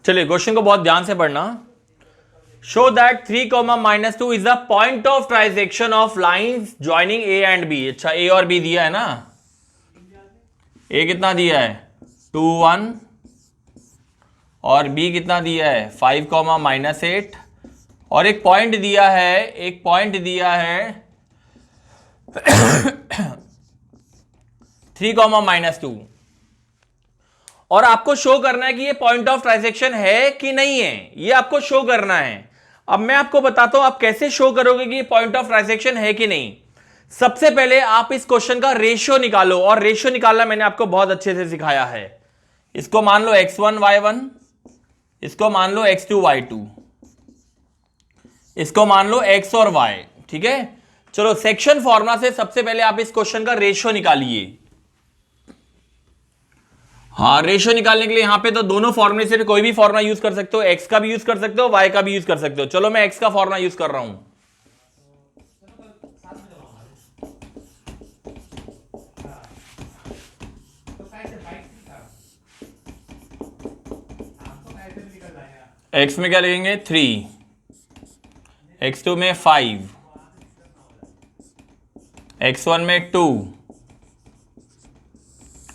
चलिए क्वेश्चन को बहुत ध्यान से पढ़ना। Show that 3, -2 is the point of transaction of lines joining A and B. अच्छा, ए और बी दिया है ना, ए कितना दिया है 2, 1 और बी कितना दिया है 5, -8 और एक पॉइंट दिया है 3, -2 और आपको शो करना है कि ये पॉइंट ऑफ ट्रांजैक्शन है कि नहीं है, ये आपको शो करना है। अब मैं आपको बताता हूं आप कैसे शो करोगे कि ये पॉइंट ऑफ ट्रांजैक्शन है कि नहीं। सबसे पहले आप इस क्वेश्चन का रेशियो निकालो, और रेशियो निकालना मैंने आपको बहुत अच्छे से सिखाया है। इसको मान लो x1 y1, इसको मान लो x2 y2, इसको मान लो x और y। ठीक है, चलो सेक्शन फॉर्मूला से सबसे पहले आप इस क्वेश्चन का रेशियो निकालिए। हाँ, रेशियो निकालने के लिए यहां पे तो दोनों फॉर्मूले से कोई भी फॉर्मूला यूज कर सकते हो, x का भी यूज कर सकते हो, y का भी यूज कर सकते हो। चलो मैं x का फॉर्मूला यूज कर रहा हूं। x में क्या लिखेंगे 3, x2 में 5, x1 में 2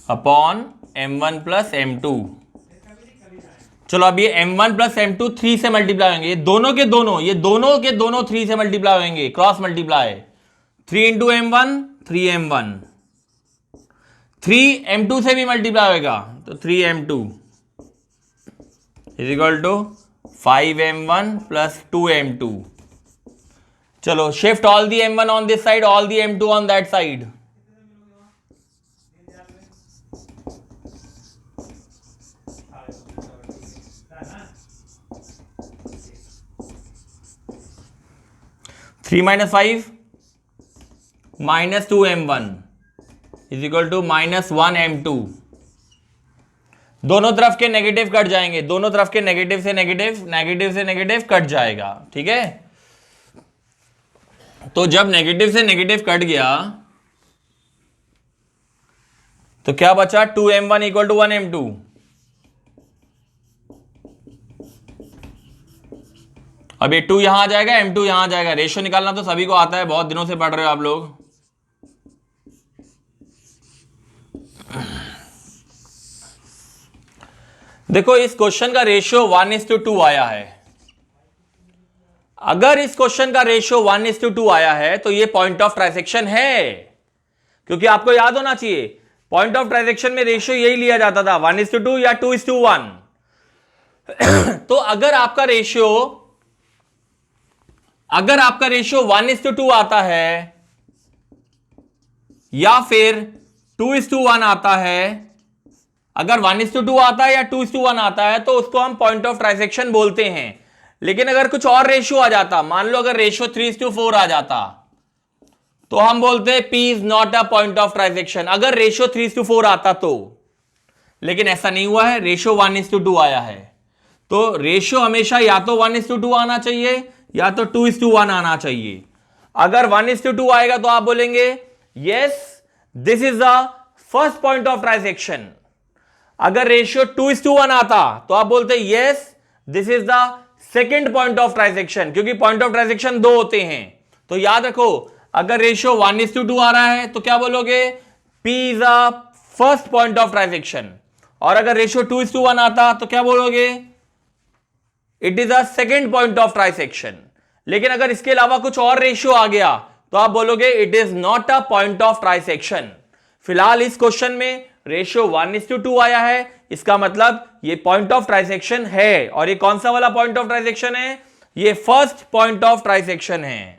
अपॉन m1 प्लस m2। चलो अब ये m1 प्लस m2 3 से मल्टीप्लाई होंगे, ये दोनों के दोनों 3 से मल्टीप्लाई होंगे, cross multiply. 3 into m1 3m1, 3 m2 से भी मल्टीप्लाई होगा तो 3m2 is equal to 5m1 plus 2m2। चलो shift all the m1 on this side, all the m2 on that side. Three minus 5 -2m1 is equal to -1m2। दोनों तरफ के negative cut जाएंगे, दोनों तरफ के नेगेटिव से नेगेटिव कट जाएगा। ठीक है, तो जब नेगेटिव से नेगेटिव कट गया तो क्या बचा 2m1 इक्वल टू 1m2। अब ये 2 यहां आ जाएगा, m2 यहां आ जाएगा। रेशियो निकालना तो सभी को आता है, बहुत दिनों से पढ़ रहे हो आप लोग। देखो इस क्वेश्चन का रेशियो 1:2 आया है। अगर इस क्वेश्चन का रेशियो 1:2 आया है तो ये पॉइंट ऑफ ट्रांजैक्शन है, क्योंकि आपको याद होना चाहिए पॉइंट ऑफ ट्रांजैक्शन में रेशियो यही लिया जाता था 1:2 या 2:1। तो अगर आपका रेशियो 1:2 आता है या फिर 2:1 आता है, अगर 1:2 आता है या 2:1 आता है तो उसको हम पॉइंट ऑफ ट्रांजैक्शन बोलते हैं। लेकिन अगर कुछ और रेशियो आ जाता, मान लो अगर रेशियो 3:4 आ जाता तो हम बोलते हैं P is not a point of transaction, अगर रेशियो 3:4 आता तो। लेकिन ऐसा नहीं हुआ है, रेशियो 1:2 आया है। तो रेशियो हमेशा या तो 1:2 आना चाहिए या तो 2:1 आना चाहिए। अगर 1:2 आएगा तो आप बोलेंगे yes this is the first point of transaction. अगर रेशियो 2:1 आता तो आप बोलते yes this is the second point of transaction, क्योंकि पॉइंट ऑफ ट्रांजैक्शन 2 होते हैं। तो याद रखो अगर रेशियो 1:2 आ रहा है तो क्या बोलोगे P is a first point of transaction, और अगर रेशियो 2:1 आता तो क्या बोलोगे it is a second point of transaction. लेकिन अगर इसके अलावा कुछ और रेशियो आ गया तो आप बोलोगे it is not a point of transaction. फिलहाल इस क्वेश्चन में रेशियो 1:2 आया है, इसका मतलब ये पॉइंट ऑफ ट्रांजैक्शन है। और ये कौन सा वाला पॉइंट ऑफ ट्रांजैक्शन है? ये फर्स्ट पॉइंट ऑफ ट्रांजैक्शन है।